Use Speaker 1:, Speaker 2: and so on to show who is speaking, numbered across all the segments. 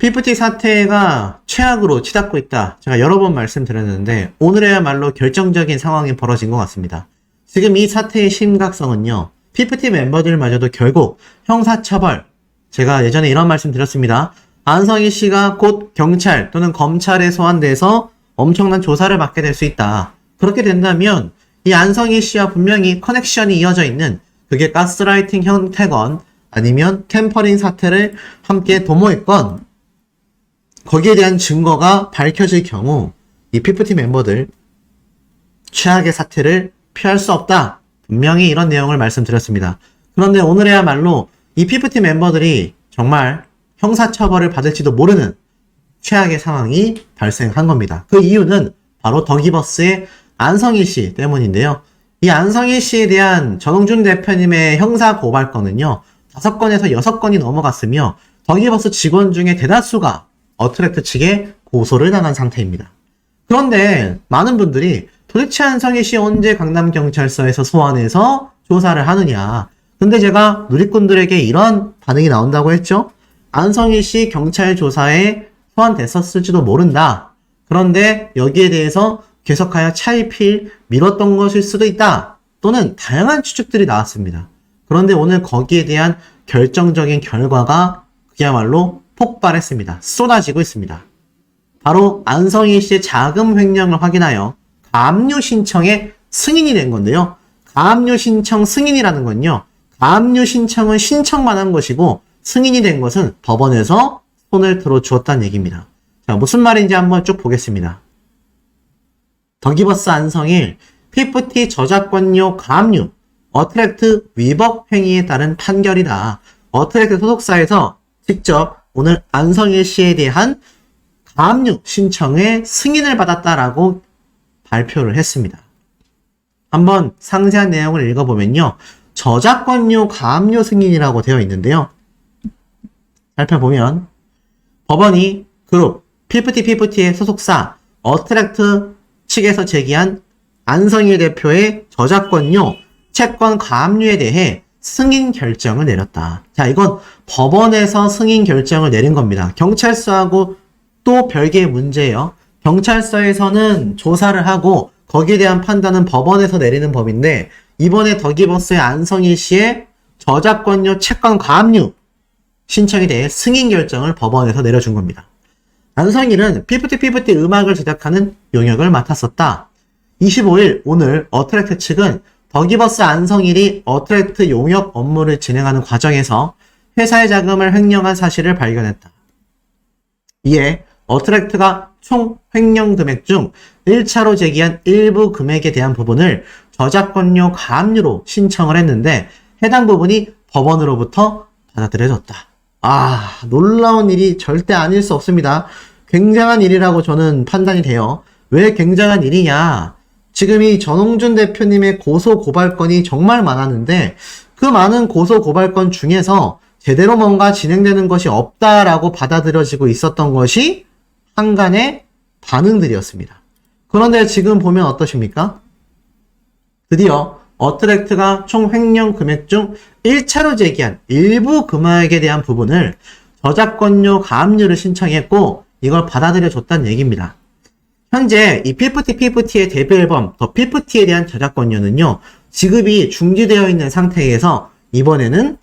Speaker 1: PPT 사태가 최악으로 치닫고 있다. 제가 여러 번 말씀드렸는데 오늘에야말로 결정적인 상황이 벌어진 것 같습니다. 지금 이 사태의 심각성은요. PPT 멤버들마저도 결국 형사처벌, 제가 예전에 이런 말씀 드렸습니다. 안성희 씨가 곧 경찰 또는 검찰에 소환돼서 엄청난 조사를 받게 될 수 있다. 그렇게 된다면 이 안성희 씨와 분명히 커넥션이 이어져 있는, 그게 가스라이팅 형태건 아니면 템퍼링 사태를 함께 도모했건, 거기에 대한 증거가 밝혀질 경우 이 PPT 멤버들 최악의 사태를 피할 수 없다. 분명히 이런 내용을 말씀드렸습니다. 그런데 오늘에야말로 이 PPT 멤버들이 정말 형사처벌을 받을지도 모르는 최악의 상황이 발생한 겁니다. 그 이유는 바로 더기버스의 안성희 씨 때문인데요. 이 안성희 씨에 대한 전홍준 대표님의 형사 고발건은요, 5건에서 6건이 넘어갔으며 더기버스 직원 중에 대다수가 어트랙트 측에 고소를 당한 상태입니다. 그런데 많은 분들이 도대체 안성희 씨 언제 강남경찰서에서 소환해서 조사를 하느냐. 근데 제가 누리꾼들에게 이런 반응이 나온다고 했죠. 안성희 씨 경찰 조사에 소환됐었을지도 모른다. 그런데 여기에 대해서 계속하여 차일피일 미뤘던 것일 수도 있다. 또는 다양한 추측들이 나왔습니다. 그런데 오늘 거기에 대한 결정적인 결과가 그야말로 폭발했습니다. 쏟아지고 있습니다. 바로 안성희 씨의 자금 횡령을 확인하여 가압류 신청의 승인이 된 건데요. 가압류 신청 승인이라는 건요, 가압류 신청은 신청만 한 것이고 승인이 된 것은 법원에서 손을 들어주었다는 얘기입니다. 자, 무슨 말인지 한번 쭉 보겠습니다. 더기버스 안성일 PPT 저작권료 가압류 어트랙트 위법 행위에 따른 판결이다. 어트랙트 소속사에서 직접 오늘 안성일 씨에 대한 가압류 신청의 승인을 받았다라고 발표를 했습니다. 한번 상세한 내용을 읽어보면요. 저작권료 가압류 승인이라고 되어 있는데요. 살펴보면 법원이 그룹 PPT의 소속사 어트랙트 측에서 제기한 안성일 대표의 저작권료 채권 가압류에 대해 승인 결정을 내렸다. 자, 이건 법원에서 승인 결정을 내린 겁니다. 경찰서하고 또 별개의 문제예요. 경찰서에서는 조사를 하고 거기에 대한 판단은 법원에서 내리는 법인데, 이번에 더기버스의 안성희 씨의 저작권료 채권 가압류 신청에 대해 승인 결정을 법원에서 내려준 겁니다. 안성일은 PPT 음악을 제작하는 용역을 맡았었다. 25일 오늘 어트랙트 측은 더기버스 안성일이 어트랙트 용역 업무를 진행하는 과정에서 회사의 자금을 횡령한 사실을 발견했다. 이에 어트랙트가 총 횡령 금액 중 1차로 제기한 일부 금액에 대한 부분을 저작권료 가압류로 신청을 했는데 해당 부분이 법원으로부터 받아들여졌다. 놀라운 일이 절대 아닐 수 없습니다. 굉장한 일이라고 저는 판단이 돼요. 왜 굉장한 일이냐? 지금 이 전홍준 대표님의 고소 고발건이 정말 많았는데 그 많은 고소 고발건 중에서 제대로 뭔가 진행되는 것이 없다라고 받아들여지고 있었던 것이 한간의 반응들이었습니다. 그런데 지금 보면 어떠십니까? 드디어 어트랙트가 총 횡령 금액 중 1차로 제기한 일부 금액에 대한 부분을 저작권료 가압류를 신청했고 이걸 받아들여줬다는 얘기입니다. 현재 이 PPT의 데뷔 앨범 더 PPT에 대한 저작권료는요, 지급이 중지되어 있는 상태에서 이번에는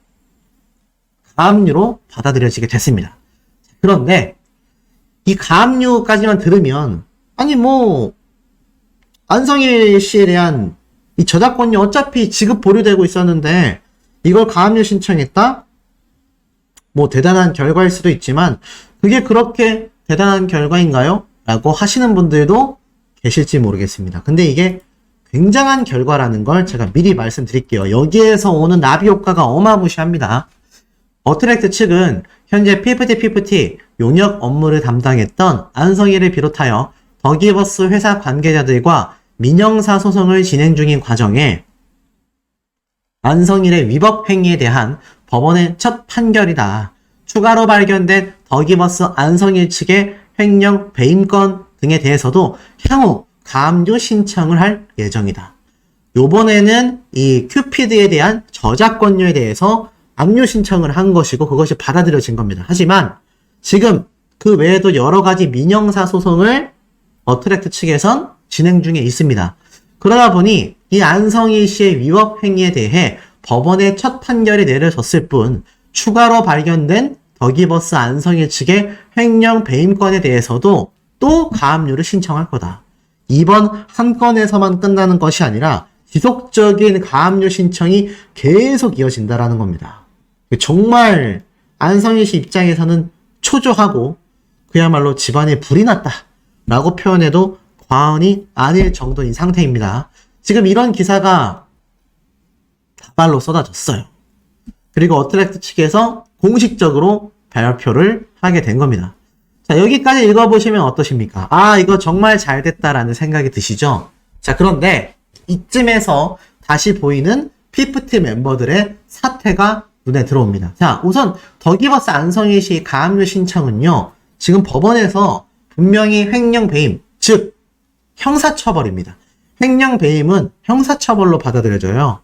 Speaker 1: 가압류로 받아들여지게 됐습니다. 그런데 이 가압류까지만 들으면 안성일 씨에 대한 이 저작권료 어차피 지급 보류되고 있었는데 이걸 가압류 신청했다? 대단한 결과일 수도 있지만 그게 그렇게 대단한 결과인가요? 라고 하시는 분들도 계실지 모르겠습니다. 근데 이게 굉장한 결과라는 걸 제가 미리 말씀드릴게요. 여기에서 오는 나비 효과가 어마무시합니다. 어트랙트 측은 현재 PPT 용역 업무를 담당했던 안성일을 비롯하여 더기버스 회사 관계자들과 민형사 소송을 진행 중인 과정에 안성일의 위법 행위에 대한 법원의 첫 판결이다. 추가로 발견된 더기버스 안성일 측의 횡령 배임건 등에 대해서도 향후 가압류 신청을 할 예정이다. 요번에는 이 큐피드에 대한 저작권료에 대해서 압류 신청을 한 것이고 그것이 받아들여진 겁니다. 하지만 지금 그 외에도 여러 가지 민형사 소송을 어트랙트 측에선 진행 중에 있습니다. 그러다 보니 이 안성희 씨의 위법 행위에 대해 법원의 첫 판결이 내려졌을 뿐 추가로 발견된 더기버스 안성희 측의 횡령 배임권에 대해서도 또 가압류를 신청할 거다. 이번 한 건에서만 끝나는 것이 아니라 지속적인 가압류 신청이 계속 이어진다라는 겁니다. 정말 안성희 씨 입장에서는 초조하고 그야말로 집안에 불이 났다 라고 표현해도 과언이 아닐 정도인 상태입니다. 지금 이런 기사가 다발로 쏟아졌어요. 그리고 어트랙트 측에서 공식적으로 발표를 하게 된 겁니다. 자, 여기까지 읽어보시면 어떠십니까? 아, 이거 정말 잘 됐다라는 생각이 드시죠? 자, 그런데 이쯤에서 다시 보이는 피프티 멤버들의 사태가 눈에 들어옵니다. 자, 우선 더기버스 안성희 씨 가압류 신청은요, 지금 법원에서 분명히 횡령 배임, 즉 형사처벌입니다. 횡령 배임은 형사처벌로 받아들여져요.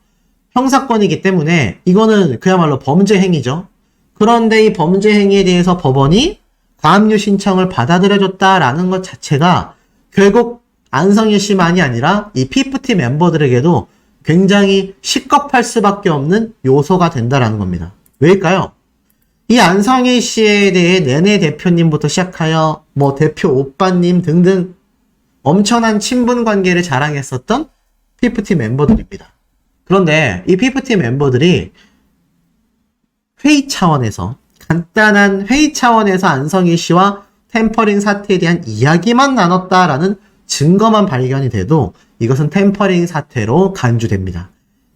Speaker 1: 형사건이기 때문에 이거는 그야말로 범죄 행위죠. 그런데 이 범죄 행위에 대해서 법원이 가압류 신청을 받아들여줬다라는 것 자체가 결국 안성희 씨만이 아니라 이 피프티 멤버들에게도 굉장히 식겁할 수밖에 없는 요소가 된다라는 겁니다. 왜일까요? 이 안성희 씨에 대해 내내 대표님부터 시작하여 대표 오빠님 등등 엄청난 친분 관계를 자랑했었던 피프티 멤버들입니다. 그런데 이 피프티 멤버들이 회의 차원에서 간단한 회의 차원에서 안성희 씨와 템퍼링 사태에 대한 이야기만 나눴다라는 증거만 발견이 돼도 이것은 템퍼링 사태로 간주됩니다.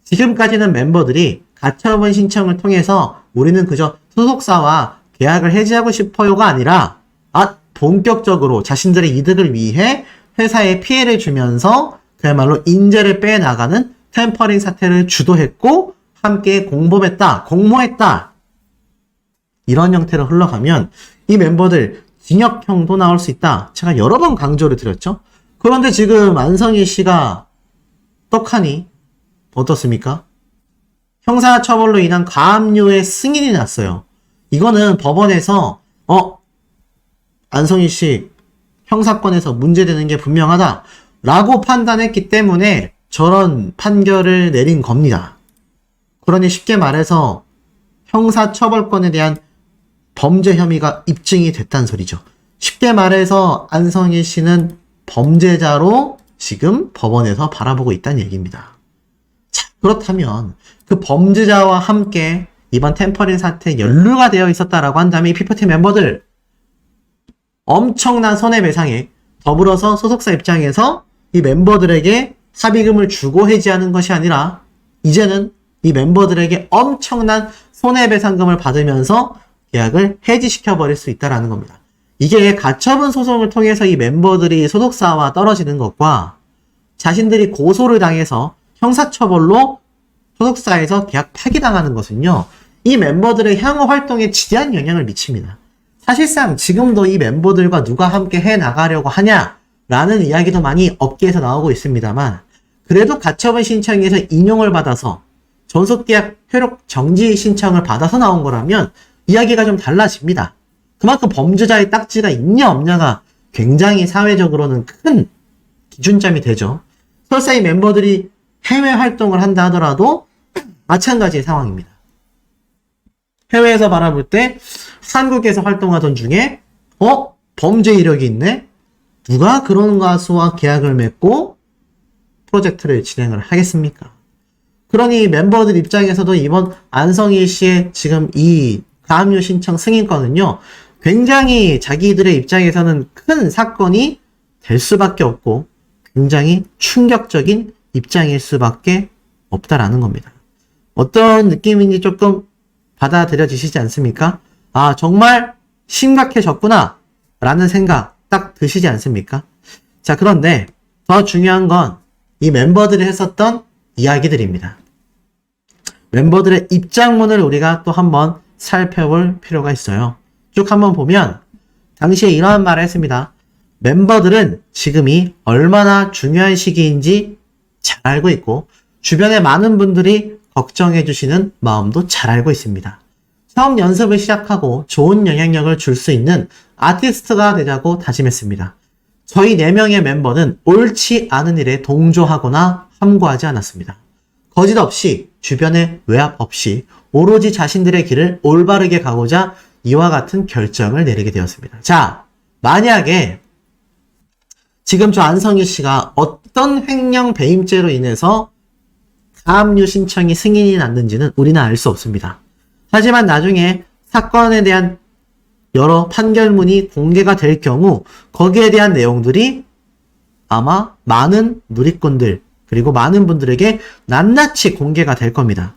Speaker 1: 지금까지는 멤버들이 가처분 신청을 통해서 우리는 그저 소속사와 계약을 해지하고 싶어요가 아니라 본격적으로 자신들의 이득을 위해 회사에 피해를 주면서 그야말로 인재를 빼나가는 템퍼링 사태를 주도했고 함께 공모했다. 이런 형태로 흘러가면 이 멤버들 징역형도 나올 수 있다. 제가 여러 번 강조를 드렸죠. 그런데 지금 안성희 씨가 떡하니 어떻습니까? 형사처벌로 인한 가압류의 승인이 났어요. 이거는 법원에서 안성희 씨 형사건에서 문제되는 게 분명하다 라고 판단했기 때문에 저런 판결을 내린 겁니다. 그러니 쉽게 말해서 형사처벌권에 대한 범죄 혐의가 입증이 됐다는 소리죠. 쉽게 말해서 안성희 씨는 범죄자로 지금 법원에서 바라보고 있다는 얘기입니다. 자, 그렇다면 그 범죄자와 함께 이번 템퍼링 사태에 연루가 되어 있었다라고 한다면 이 피프티 멤버들 엄청난 손해배상에 더불어서 소속사 입장에서 이 멤버들에게 합의금을 주고 해지하는 것이 아니라 이제는 이 멤버들에게 엄청난 손해배상금을 받으면서 계약을 해지시켜버릴 수 있다는 겁니다. 이게 가처분 소송을 통해서 이 멤버들이 소속사와 떨어지는 것과 자신들이 고소를 당해서 형사처벌로 소속사에서 계약 파기당하는 것은요, 이 멤버들의 향후 활동에 지대한 영향을 미칩니다. 사실상 지금도 이 멤버들과 누가 함께 해나가려고 하냐라는 이야기도 많이 업계에서 나오고 있습니다만, 그래도 가처분 신청에서 인용을 받아서 전속계약 효력 정지 신청을 받아서 나온 거라면 이야기가 좀 달라집니다. 그만큼 범죄자의 딱지가 있냐 없냐가 굉장히 사회적으로는 큰 기준점이 되죠. 설사 이 멤버들이 해외 활동을 한다 하더라도 마찬가지의 상황입니다. 해외에서 바라볼 때 한국에서 활동하던 중에 범죄 이력이 있네? 누가 그런 가수와 계약을 맺고 프로젝트를 진행을 하겠습니까? 그러니 멤버들 입장에서도 이번 안성희 씨의 지금 이 가압류 신청 승인권은요, 굉장히 자기들의 입장에서는 큰 사건이 될 수밖에 없고 굉장히 충격적인 입장일 수밖에 없다라는 겁니다. 어떤 느낌인지 조금 받아들여지시지 않습니까? 아, 정말 심각해졌구나 라는 생각 딱 드시지 않습니까? 자, 그런데 더 중요한 건 이 멤버들이 했었던 이야기들입니다. 멤버들의 입장문을 우리가 또 한번 살펴볼 필요가 있어요. 쭉 한번 보면 당시에 이러한 말을 했습니다. 멤버들은 지금이 얼마나 중요한 시기인지 잘 알고 있고 주변의 많은 분들이 걱정해 주시는 마음도 잘 알고 있습니다. 처음 연습을 시작하고 좋은 영향력을 줄 수 있는 아티스트가 되자고 다짐했습니다. 저희 4명의 멤버는 옳지 않은 일에 동조하거나 함구하지 않았습니다. 거짓 없이, 주변의 외압 없이 오로지 자신들의 길을 올바르게 가고자 이와 같은 결정을 내리게 되었습니다. 자, 만약에 지금 저 안성희 씨가 어떤 횡령 배임죄로 인해서 가압류 신청이 승인이 났는지는 우리는 알 수 없습니다. 하지만 나중에 사건에 대한 여러 판결문이 공개가 될 경우 거기에 대한 내용들이 아마 많은 누리꾼들 그리고 많은 분들에게 낱낱이 공개가 될 겁니다.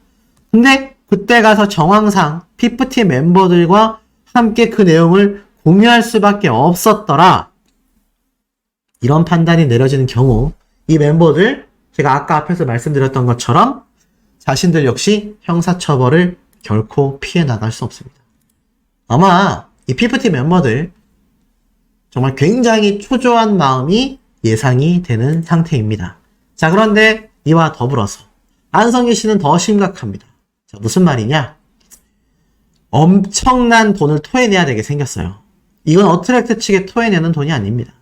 Speaker 1: 근데 그때 가서 정황상 피프티 멤버들과 함께 그 내용을 공유할 수밖에 없었더라. 이런 판단이 내려지는 경우 이 멤버들 제가 아까 앞에서 말씀드렸던 것처럼 자신들 역시 형사처벌을 결코 피해 나갈 수 없습니다. 아마 이 피프티 멤버들 정말 굉장히 초조한 마음이 예상이 되는 상태입니다. 자, 그런데 이와 더불어서 안성희 씨는 더 심각합니다. 자, 무슨 말이냐? 엄청난 돈을 토해내야 되게 생겼어요. 이건 어트랙트 측에 토해내는 돈이 아닙니다.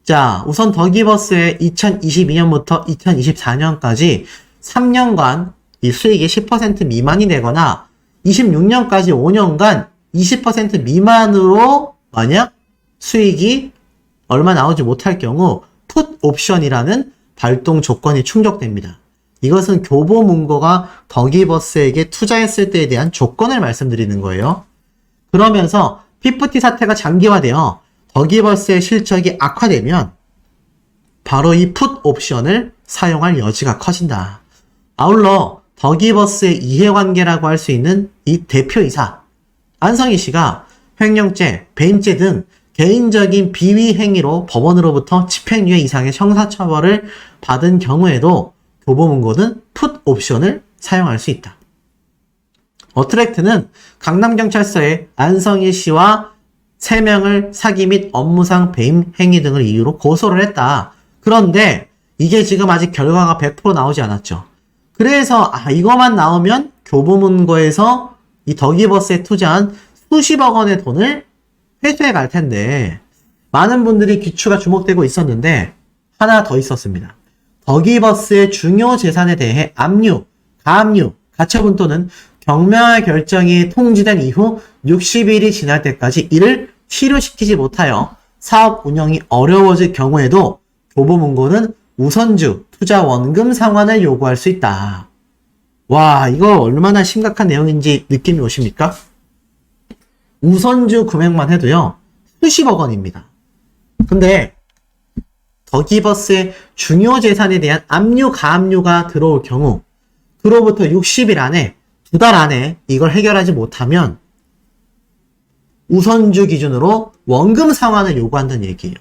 Speaker 1: 자, 우선 더기버스의 2022년부터 2024년까지 3년간 이 수익이 10% 미만이 되거나 26년까지 5년간 20% 미만으로 만약 수익이 얼마 나오지 못할 경우 풋 옵션이라는 발동 조건이 충족됩니다. 이것은 교보문고가 더기버스에게 투자했을 때에 대한 조건을 말씀드리는 거예요. 그러면서 피프티 사태가 장기화되어 더기버스의 실적이 악화되면 바로 이 풋 옵션을 사용할 여지가 커진다. 아울러 더기버스의 이해관계라고 할 수 있는 이 대표이사 안성희 씨가 횡령죄, 배임죄 등 개인적인 비위 행위로 법원으로부터 집행유예 이상의 형사처벌을 받은 경우에도 교보문고는 풋 옵션을 사용할 수 있다. 어트랙트는 강남경찰서에 안성희 씨와 3명을 사기 및 업무상 배임 행위 등을 이유로 고소를 했다. 그런데 이게 지금 아직 결과가 100% 나오지 않았죠. 그래서 이거만 나오면 교보문고에서 이 더기버스에 투자한 수십억 원의 돈을 회수해 갈 텐데 많은 분들이 귀추가 주목되고 있었는데 하나 더 있었습니다. 더기버스의 중요 재산에 대해 압류, 가압류, 가처분 또는 경멸 결정이 통지된 이후 60일이 지날 때까지 이를 실효시키지 못하여 사업 운영이 어려워질 경우에도 교보문고는 우선주 투자 원금 상환을 요구할 수 있다. 와, 이거 얼마나 심각한 내용인지 느낌이 오십니까? 우선주 금액만 해도요, 수십억 원입니다. 근데 더기버스의 중요 재산에 대한 압류, 가압류가 들어올 경우 그로부터 60일 안에, 2달 안에 이걸 해결하지 못하면 우선주 기준으로 원금 상환을 요구한다는 얘기예요.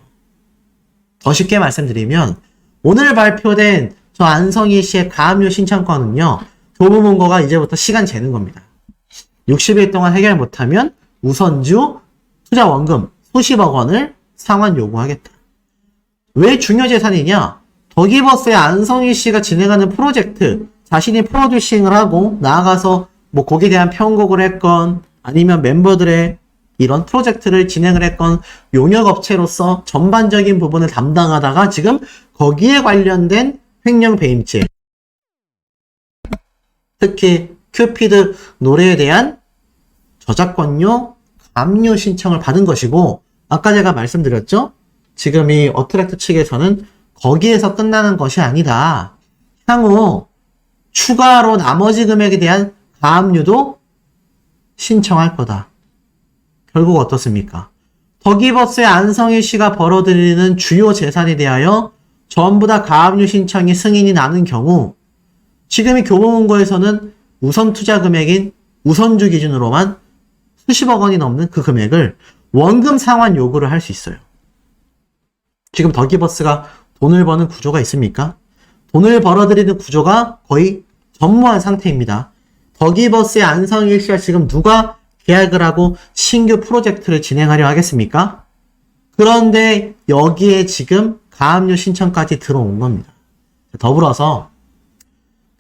Speaker 1: 더 쉽게 말씀드리면 오늘 발표된 저 안성희 씨의 가압류 신청권은요, 교보문고가 이제부터 시간 재는 겁니다. 60일 동안 해결 못하면 우선주 투자 원금 수십억 원을 상환 요구하겠다. 왜 중요 재산이냐? 더기버스의 안성희 씨가 진행하는 프로젝트, 자신이 프로듀싱을 하고 나아가서 뭐 거기에 대한 편곡을 했건 아니면 멤버들의 이런 프로젝트를 진행을 했건 용역업체로서 전반적인 부분을 담당하다가 지금 거기에 관련된 횡령 배임죄, 특히 큐피드 노래에 대한 저작권료 압류 신청을 받은 것이고, 아까 제가 말씀드렸죠? 지금 이 어트랙트 측에서는 거기에서 끝나는 것이 아니다. 향후 추가로 나머지 금액에 대한 가압류도 신청할 거다. 결국 어떻습니까? 더기버스의 안성희 씨가 벌어들이는 주요 재산에 대하여 전부 다 가압류 신청이 승인이 나는 경우 지금 이 교보문고에서는 우선 투자 금액인 우선주 기준으로만 수십억 원이 넘는 그 금액을 원금 상환 요구를 할 수 있어요. 지금 더기버스가 돈을 버는 구조가 있습니까? 돈을 벌어들이는 구조가 거의 전무한 상태입니다. 더기버스의 안성희 씨와 지금 누가 계약을 하고 신규 프로젝트를 진행하려 하겠습니까? 그런데 여기에 지금 가압류 신청까지 들어온 겁니다. 더불어서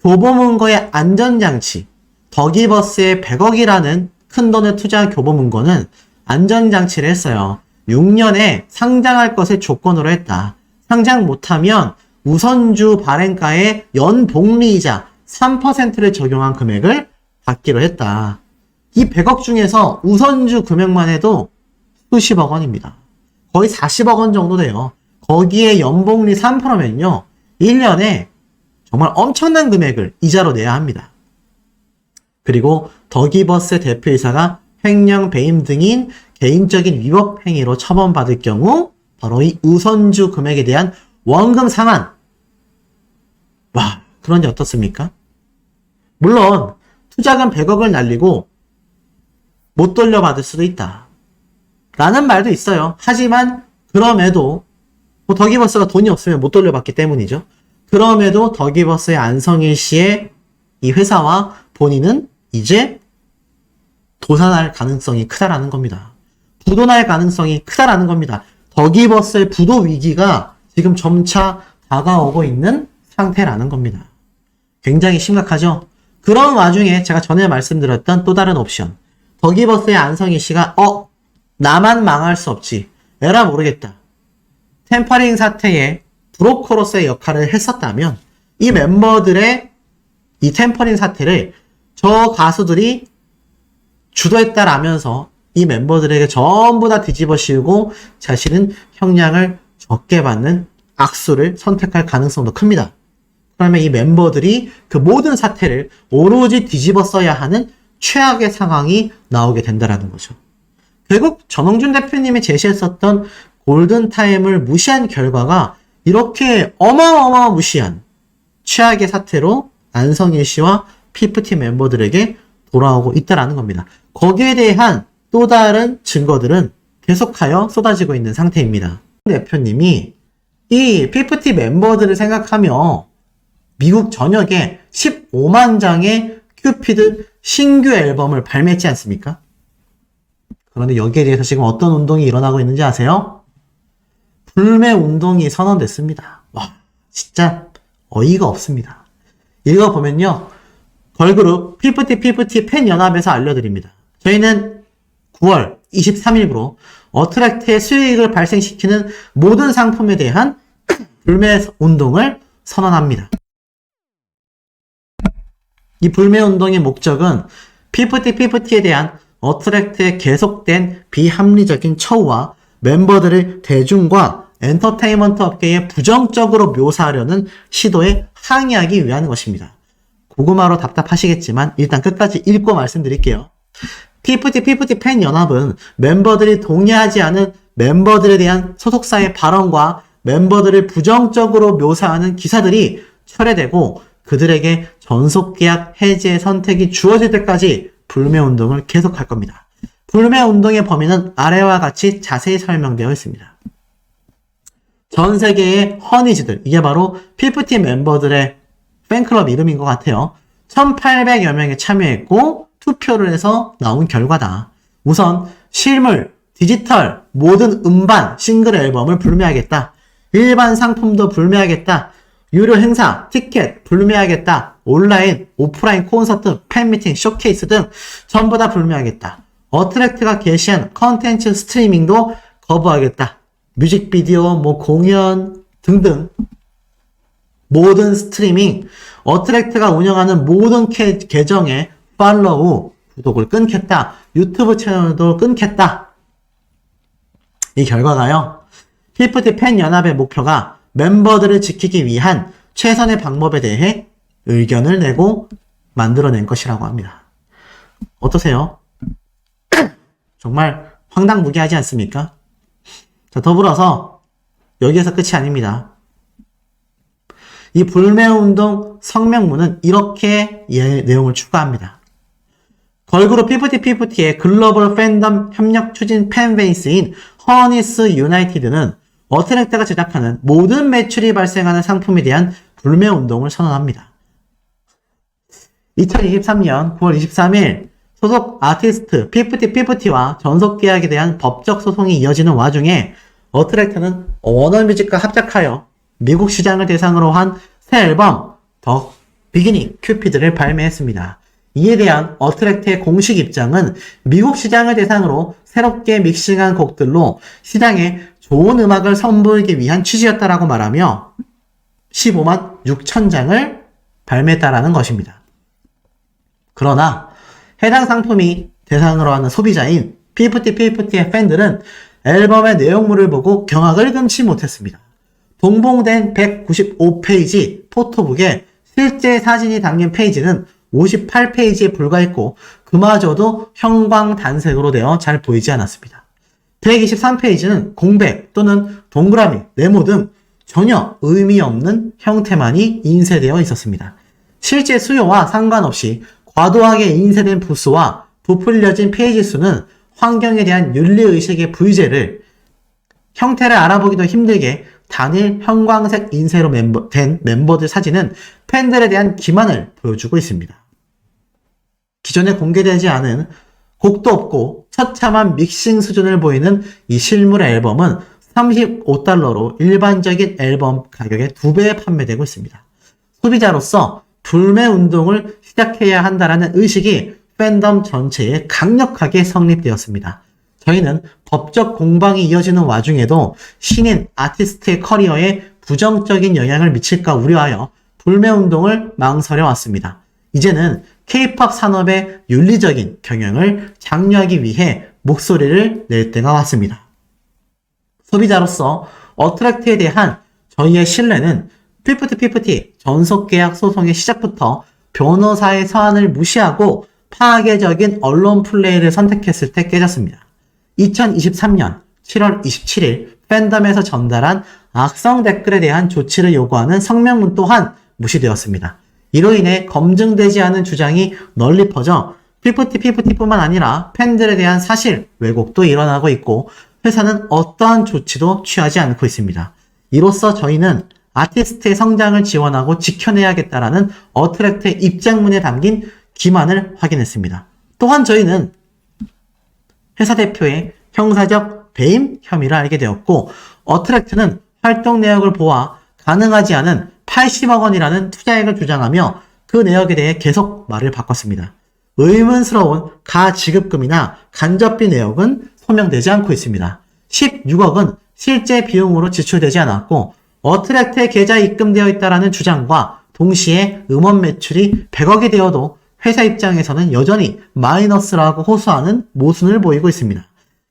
Speaker 1: 교보문고의 안전장치, 더기버스의 100억이라는 큰돈을 투자한 교보문고는 안전장치를 했어요. 6년에 상장할 것을 조건으로 했다. 상장 못하면 우선주 발행가의 연복리이자 3%를 적용한 금액을 받기로 했다. 이 100억 중에서 우선주 금액만 해도 수십억 원입니다. 거의 40억 원 정도 돼요. 거기에 연복리 3%면요. 1년에 정말 엄청난 금액을 이자로 내야 합니다. 그리고 더기버스 대표이사가 횡령, 배임 등인 개인적인 위법 행위로 처벌받을 경우 바로 이 우선주 금액에 대한 원금 상환. 와, 그런지 어떻습니까? 물론 투자금 100억을 날리고 못 돌려받을 수도 있다 라는 말도 있어요. 하지만 그럼에도 더기버스가 돈이 없으면 못 돌려받기 때문이죠. 그럼에도 더기버스의 안성일 씨의 이 회사와 본인은 이제 도산할 가능성이 크다라는 겁니다. 부도날 가능성이 크다라는 겁니다. 더기버스의 부도 위기가 지금 점차 다가오고 있는 상태라는 겁니다. 굉장히 심각하죠? 그런 와중에 제가 전에 말씀드렸던 또 다른 옵션. 더기버스의 안성일 씨가 나만 망할 수 없지. 에라 모르겠다. 템퍼링 사태의 브로커로서의 역할을 했었다면 이 멤버들의 이 템퍼링 사태를 저 가수들이 주도했다라면서 이 멤버들에게 전부 다 뒤집어 씌우고 자신은 형량을 적게 받는 악수를 선택할 가능성도 큽니다. 그러면 이 멤버들이 그 모든 사태를 오로지 뒤집어 써야 하는 최악의 상황이 나오게 된다는 거죠. 결국 전홍준 대표님이 제시했었던 골든타임을 무시한 결과가 이렇게 어마어마무시한 최악의 사태로 안성일 씨와 피프티 멤버들에게 돌아오고 있다는 겁니다. 거기에 대한 또 다른 증거들은 계속하여 쏟아지고 있는 상태입니다. 대표님이 이 피프티 멤버들을 생각하며 미국 전역에 15만 장의 큐피드 신규 앨범을 발매했지 않습니까? 그런데 여기에 대해서 지금 어떤 운동이 일어나고 있는지 아세요? 불매 운동이 선언됐습니다. 와, 진짜 어이가 없습니다. 읽어보면요. 걸그룹 피프티 팬연합에서 알려드립니다. 저희는 9월 23일부로 어트랙트의 수익을 발생시키는 모든 상품에 대한 불매 운동을 선언합니다. 이 불매 운동의 목적은 피프티에 대한 어트랙트의 계속된 비합리적인 처우와 멤버들을 대중과 엔터테인먼트 업계에 부정적으로 묘사하려는 시도에 항의하기 위한 것입니다. 고구마로 답답하시겠지만 일단 끝까지 읽고 말씀드릴게요. 피프티 팬연합은 멤버들이 동의하지 않은 멤버들에 대한 소속사의 발언과 멤버들을 부정적으로 묘사하는 기사들이 철회되고 그들에게 전속계약 해지의 선택이 주어질 때까지 불매운동을 계속할 겁니다. 불매운동의 범위는 아래와 같이 자세히 설명되어 있습니다. 전 세계의 허니즈들, 이게 바로 피프티 멤버들의 팬클럽 이름인 것 같아요. 1800여 명이 참여했고 투표를 해서 나온 결과다. 우선 실물, 디지털, 모든 음반, 싱글 앨범을 불매하겠다. 일반 상품도 불매하겠다. 유료 행사, 티켓 불매하겠다. 온라인, 오프라인 콘서트, 팬미팅, 쇼케이스 등 전부 다 불매하겠다. 어트랙트가 게시한 컨텐츠 스트리밍도 거부하겠다. 뮤직비디오, 공연 등등 모든 스트리밍, 어트랙트가 운영하는 모든 계정의 팔로우, 구독을 끊겠다. 유튜브 채널도 끊겠다. 이 결과가요. 피프티 팬연합의 목표가 멤버들을 지키기 위한 최선의 방법에 대해 의견을 내고 만들어낸 것이라고 합니다. 어떠세요? 정말 황당무계하지 않습니까? 자, 더불어서 여기에서 끝이 아닙니다. 이 불매운동 성명문은 이렇게 내용을 추가합니다. 걸그룹 피프티의 글로벌 팬덤 협력 추진 팬베이스인 허니스 유나이티드는 어트랙트가 제작하는 모든 매출이 발생하는 상품에 대한 불매운동을 선언합니다. 2023년 9월 23일 소속 아티스트 피프티와 전속계약에 대한 법적 소송이 이어지는 와중에 어트랙트는 워너뮤직과 합작하여 미국 시장을 대상으로 한 새 앨범 더 비기닝 큐피드를 발매했습니다. 이에 대한 어트랙트의 공식 입장은 미국 시장을 대상으로 새롭게 믹싱한 곡들로 시장에 좋은 음악을 선보이기 위한 취지였다라고 말하며 15만 6천 장을 발매했다라는 것입니다. 그러나 해당 상품이 대상으로 하는 소비자인 피프티의 팬들은 앨범의 내용물을 보고 경악을 금치 못했습니다. 동봉된 195페이지 포토북에 실제 사진이 담긴 페이지는 58페이지에 불과했고 그마저도 형광단색으로 되어 잘 보이지 않았습니다. 123페이지는 공백 또는 동그라미, 네모 등 전혀 의미 없는 형태만이 인쇄되어 있었습니다. 실제 수요와 상관없이 과도하게 인쇄된 부수와 부풀려진 페이지 수는 환경에 대한 윤리의식의 부의제를 형태를 알아보기도 힘들게 단일 형광색 인쇄로 된 멤버들 사진은 팬들에 대한 기만을 보여주고 있습니다. 기존에 공개되지 않은 곡도 없고 처참한 믹싱 수준을 보이는 이 실물 앨범은 $35로 일반적인 앨범 가격의 2배에 판매되고 있습니다. 소비자로서 불매 운동을 시작해야 한다는 의식이 팬덤 전체에 강력하게 성립되었습니다. 저희는 법적 공방이 이어지는 와중에도 신인 아티스트의 커리어에 부정적인 영향을 미칠까 우려하여 불매 운동을 망설여 왔습니다. 이제는 K-POP 산업의 윤리적인 경영을 장려하기 위해 목소리를 낼 때가 왔습니다. 소비자로서 어트랙트에 대한 저희의 신뢰는 피프티 전속계약 소송의 시작부터 변호사의 서한을 무시하고 파괴적인 언론 플레이를 선택했을 때 깨졌습니다. 2023년 7월 27일 팬덤에서 전달한 악성 댓글에 대한 조치를 요구하는 성명문 또한 무시되었습니다. 이로 인해 검증되지 않은 주장이 널리 퍼져 피프티뿐만 아니라 팬들에 대한 사실 왜곡도 일어나고 있고 회사는 어떠한 조치도 취하지 않고 있습니다. 이로써 저희는 아티스트의 성장을 지원하고 지켜내야겠다라는 어트랙트의 입장문에 담긴 기만을 확인했습니다. 또한 저희는 회사 대표의 형사적 배임 혐의를 알게 되었고 어트랙트는 활동 내역을 보아 가능하지 않은 80억 원이라는 투자액을 주장하며 그 내역에 대해 계속 말을 바꿨습니다. 의문스러운 가지급금이나 간접비 내역은 소명되지 않고 있습니다. 16억은 실제 비용으로 지출되지 않았고 어트랙트의 계좌에 입금되어 있다는 주장과 동시에 음원 매출이 100억이 되어도 회사 입장에서는 여전히 마이너스라고 호소하는 모순을 보이고 있습니다.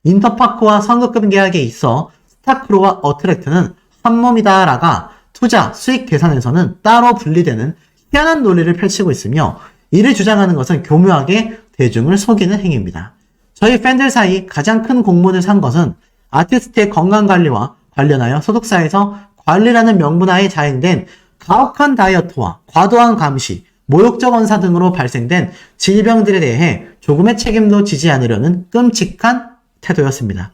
Speaker 1: 인터파크와 선급금 계약에 있어 스타크로와 어트랙트는 한 몸이다라가 투자, 수익 계산에서는 따로 분리되는 희한한 논리를 펼치고 있으며 이를 주장하는 것은 교묘하게 대중을 속이는 행위입니다. 저희 팬들 사이 가장 큰 공분을 산 것은 아티스트의 건강관리와 관련하여 소속사에서 관리라는 명분하에 자행된 가혹한 다이어트와 과도한 감시, 모욕적 언사 등으로 발생된 질병들에 대해 조금의 책임도 지지 않으려는 끔찍한 태도였습니다.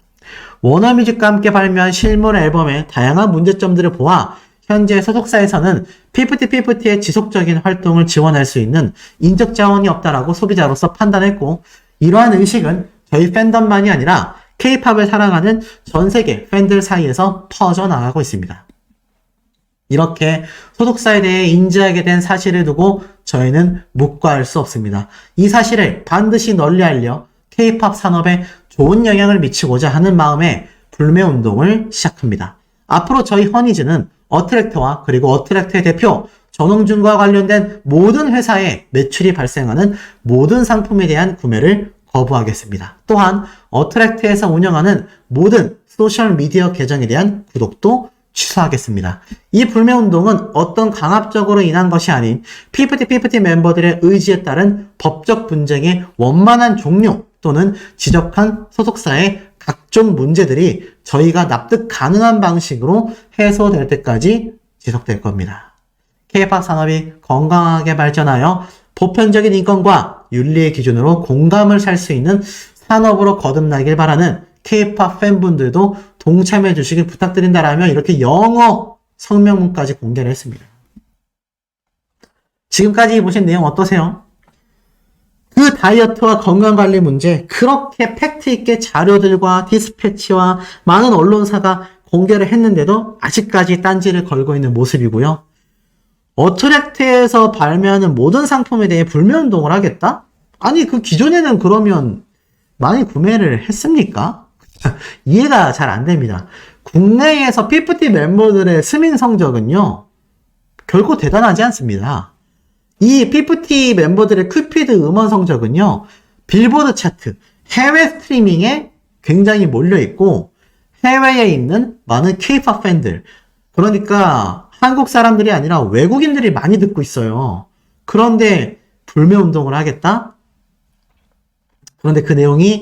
Speaker 1: 워너뮤직과 함께 발매한 실물 앨범의 다양한 문제점들을 보아 현재 소속사에서는 피프티의 지속적인 활동을 지원할 수 있는 인적 자원이 없다라고 소비자로서 판단했고 이러한 의식은 저희 팬덤만이 아니라 K-POP을 사랑하는 전 세계 팬들 사이에서 퍼져나가고 있습니다. 이렇게 소속사에 대해 인지하게 된 사실을 두고 저희는 묵과할 수 없습니다. 이 사실을 반드시 널리 알려 K-POP 산업에 좋은 영향을 미치고자 하는 마음에 불매 운동을 시작합니다. 앞으로 저희 허니즈는 어트랙트와 그리고 어트랙트의 대표 전홍준과 관련된 모든 회사에 매출이 발생하는 모든 상품에 대한 구매를 거부하겠습니다. 또한 어트랙트에서 운영하는 모든 소셜미디어 계정에 대한 구독도 취소하겠습니다. 이 불매운동은 어떤 강압적으로 인한 것이 아닌 피프티 멤버들의 의지에 따른 법적 분쟁의 원만한 종료 또는 지적한 소속사의 각종 문제들이 저희가 납득 가능한 방식으로 해소될 때까지 지속될 겁니다. K-POP 산업이 건강하게 발전하여 보편적인 인권과 윤리의 기준으로 공감을 살 수 있는 산업으로 거듭나길 바라는 K-POP 팬분들도 동참해 주시길 부탁드린다라며 이렇게 영어 성명문까지 공개를 했습니다. 지금까지 보신 내용 어떠세요? 그 다이어트와 건강관리 문제 그렇게 팩트있게 자료들과 디스패치와 많은 언론사가 공개를 했는데도 아직까지 딴지를 걸고 있는 모습이고요. 어트랙트에서 발매하는 모든 상품에 대해 불매운동을 하겠다? 아니, 그 기존에는 그러면 많이 구매를 했습니까? 이해가 잘 안 됩니다. 국내에서 피프티 멤버들의 스밍 성적은요, 결코 대단하지 않습니다. 이 피프티 멤버들의 큐피드 음원 성적은요, 빌보드 차트, 해외 스트리밍에 굉장히 몰려있고, 해외에 있는 많은 K-pop 팬들, 그러니까 한국 사람들이 아니라 외국인들이 많이 듣고 있어요. 그런데 불매운동을 하겠다? 그런데 그 내용이